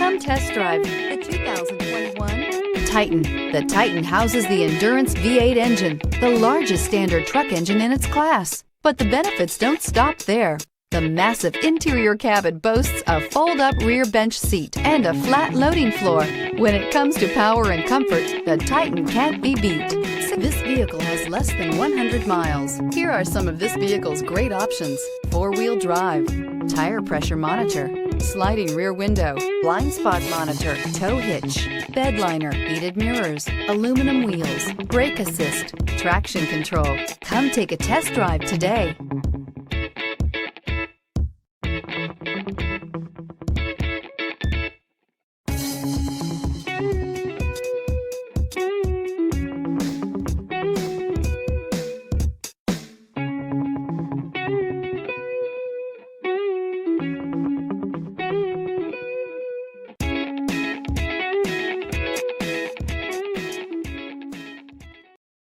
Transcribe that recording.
Come test drive the 2021 Titan. The Titan houses the Endurance V8 engine, the largest standard truck engine in its class. But the benefits don't stop there. The massive interior cabin boasts a fold-up rear bench seat and a flat loading floor. When it comes to power and comfort, the Titan can't be beat. This vehicle has less than 100 miles. Here are some of this vehicle's great options: four-wheel drive, tire pressure monitor, sliding rear window, blind spot monitor, tow hitch, bed liner, heated mirrors, aluminum wheels, brake assist, traction control. Come take a test drive today.